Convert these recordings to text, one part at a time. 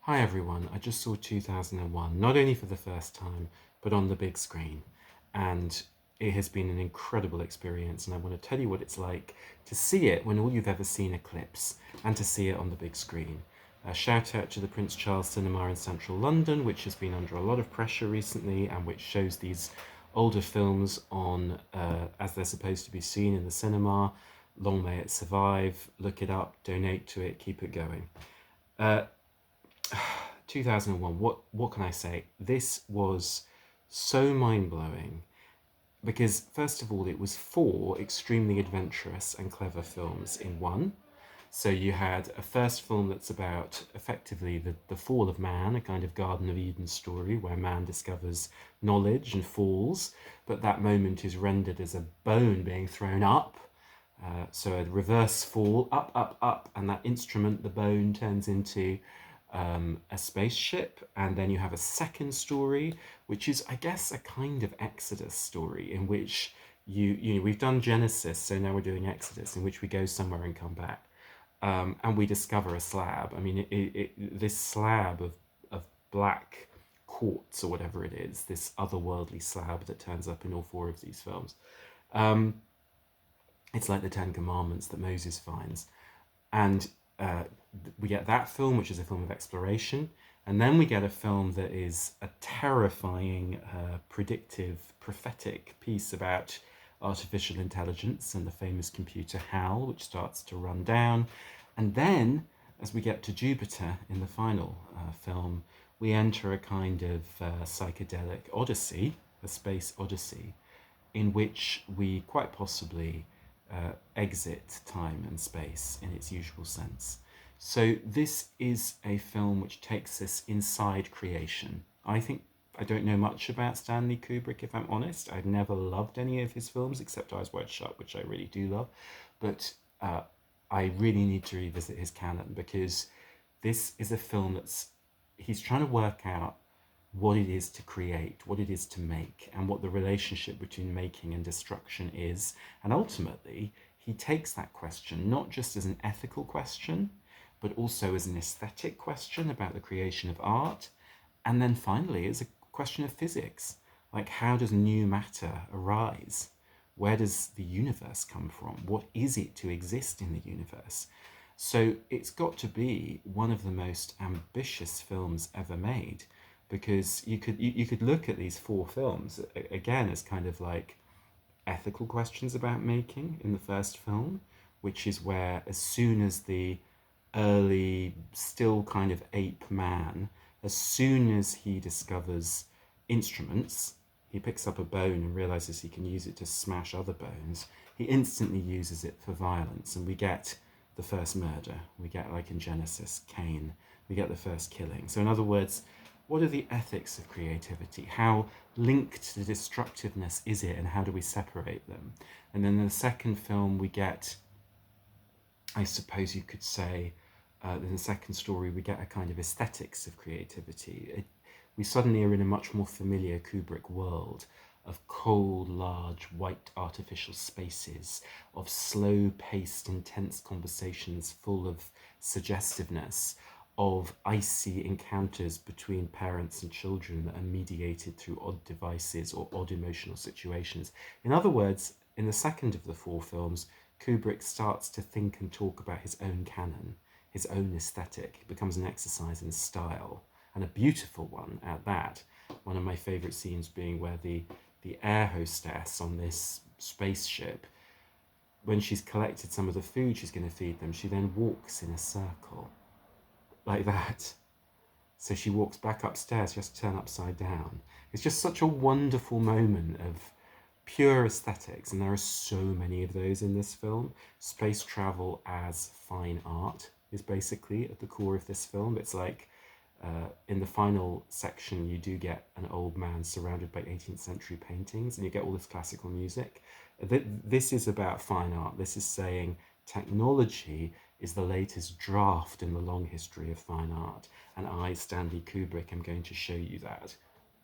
Hi everyone, I just saw 2001, not only for the first time, but on the big screen. And it has been an incredible experience, and I want to tell you what it's like to see it when all you've ever seen are clips, and to see it on the big screen. A shout out to the Prince Charles Cinema in central London, which has been under a lot of pressure recently, and which shows these older films on as they're supposed to be seen in the cinema. Long may it survive, look it up, donate to it, keep it going. Uh, 2001, what can I say? This was so mind-blowing because first of all it was four extremely adventurous and clever films in one. So you had a first film that's about effectively the fall of man, a kind of Garden of Eden story where man discovers knowledge and falls, but that moment is rendered as a bone being thrown up. So a reverse fall, up, up, up, and that instrument, the bone, turns into a spaceship. And then you have a second story, which is, I guess, a kind of Exodus story in which we've done Genesis, so now we're doing Exodus, in which we go somewhere and come back. And we discover a slab. I mean, this slab of black quartz or whatever it is, this otherworldly slab that turns up in all four of these films. Um, it's like the Ten Commandments that Moses finds. And uh, we get that film, which is a film of exploration. And then we get a film that is a terrifying, predictive, prophetic piece about artificial intelligence and the famous computer HAL, which starts to run down. And then, as we get to Jupiter in the final film, we enter a kind of psychedelic odyssey, a space odyssey, in which we quite possibly exit time and space in its usual sense. So, this is a film which takes us inside creation. I don't know much about Stanley Kubrick, if I'm honest. I've never loved any of his films except Eyes Wide Shut, which I really do love. But I really need to revisit his canon because this is a film he's trying to work out what it is to create, what it is to make, and what the relationship between making and destruction is. And ultimately, he takes that question not just as an ethical question, but also as an aesthetic question about the creation of art. And then finally, as a question of physics, like how does new matter arise? Where does the universe come from? What is it to exist in the universe? So it's got to be one of the most ambitious films ever made, because you could look at these four films again as kind of like ethical questions about making in the first film, which is where as soon as the early, still kind of ape man, as soon as he discovers instruments, he picks up a bone and realizes he can use it to smash other bones. He instantly uses it for violence, and we get the first murder. We get, like in Genesis, Cain. We get the first killing. So, in other words, what are the ethics of creativity? How linked to destructiveness is it, and how do we separate them? And then in the second film, we get, I suppose you could say, in the second story, we get a kind of aesthetics of creativity. We suddenly are in a much more familiar Kubrick world of cold, large, white artificial spaces, of slow paced, intense conversations full of suggestiveness, of icy encounters between parents and children that are mediated through odd devices or odd emotional situations. In other words, in the second of the four films, Kubrick starts to think and talk about his own canon, his own aesthetic. It becomes an exercise in style, and a beautiful one at that. One of my favourite scenes being where the air hostess on this spaceship, when she's collected some of the food she's going to feed them, she then walks in a circle like that. So she walks back upstairs, just turn upside down. It's just such a wonderful moment of pure aesthetics, and there are so many of those in this film. Space travel as fine art is basically at the core of this film. It's like in the final section, you do get an old man surrounded by 18th century paintings, and you get all this classical music. This is about fine art. This is saying technology is the latest draft in the long history of fine art, and I, Stanley Kubrick, am going to show you that.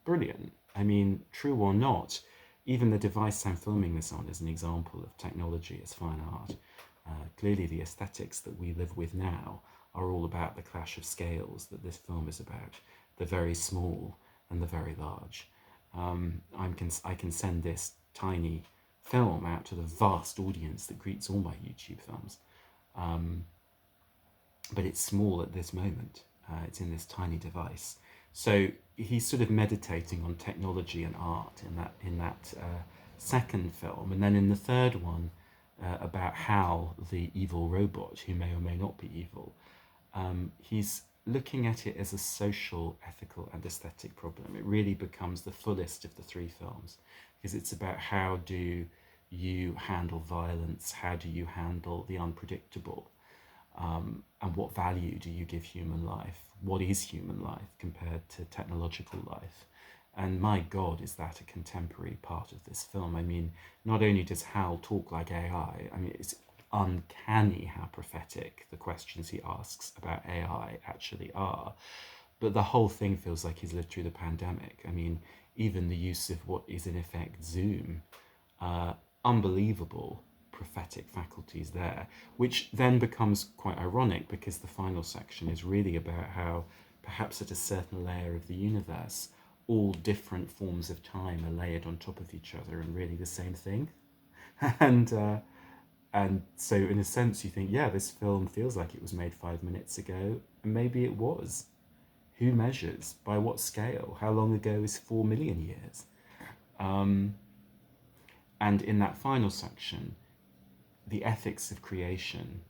Brilliant. I mean, true or not, even the device I'm filming this on is an example of technology as fine art. Clearly, the aesthetics that we live with now are all about the clash of scales that this film is about, the very small and the very large. I can send this tiny film out to the vast audience that greets all my YouTube films. But it's small at this moment. It's in this tiny device. So he's sort of meditating on technology and art in that second film, and then in the third one, about how the evil robot, who may or may not be evil, he's looking at it as a social, ethical, and aesthetic problem. It really becomes the fullest of the three films, because it's about how do you handle violence, how do you handle the unpredictable, and what value do you give human life? What is human life compared to technological life? And my God, is that a contemporary part of this film? I mean, not only does Hal talk like AI, I mean, it's uncanny how prophetic the questions he asks about AI actually are. But the whole thing feels like he's lived through the pandemic. I mean, even the use of what is in effect Zoom, unbelievable prophetic faculties there, which then becomes quite ironic because the final section is really about how perhaps at a certain layer of the universe, all different forms of time are layered on top of each other and really the same thing. and and so in a sense you think, yeah, this film feels like it was made 5 minutes ago, and maybe it was. Who measures? By what scale? How long ago is 4 million years? And in that final section, the ethics of creation,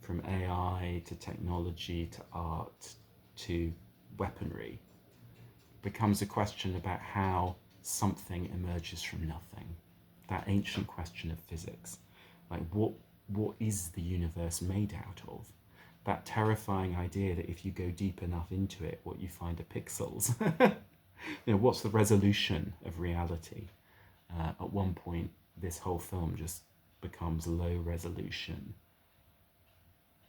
from AI to technology to art to weaponry, becomes a question about how something emerges from nothing. That ancient question of physics. Like, what is the universe made out of? That terrifying idea that if you go deep enough into it, what you find are pixels. What's the resolution of reality? At one point, this whole film just becomes low resolution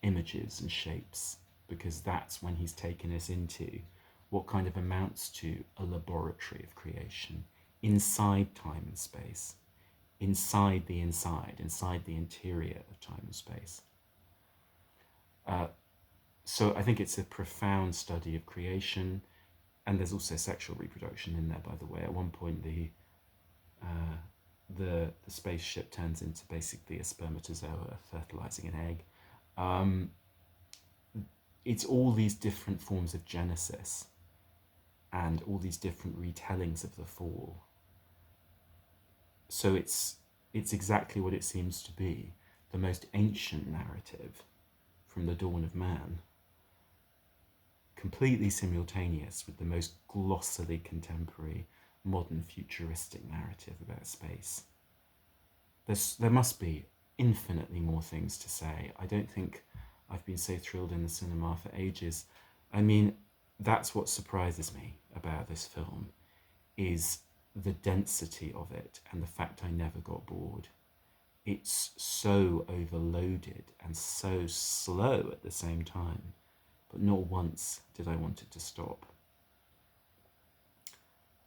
images and shapes, because that's when he's taken us into what kind of amounts to a laboratory of creation inside time and space, inside the interior of time and space. So I think it's a profound study of creation, and there's also sexual reproduction in there, by the way. At one point, the spaceship turns into basically a spermatozoa fertilizing an egg. It's all these different forms of Genesis and all these different retellings of the fall. So it's exactly what it seems to be, the most ancient narrative from the dawn of man, completely simultaneous with the most glossily contemporary, modern, futuristic narrative about space. There must be infinitely more things to say. I don't think I've been so thrilled in the cinema for ages. I mean, that's what surprises me about this film, is the density of it and the fact I never got bored. It's so overloaded and so slow at the same time, but not once did I want it to stop.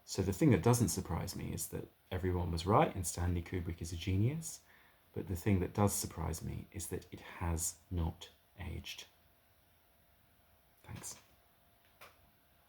So the thing that doesn't surprise me is that everyone was right and Stanley Kubrick is a genius, but the thing that does surprise me is that it has not aged. Thanks.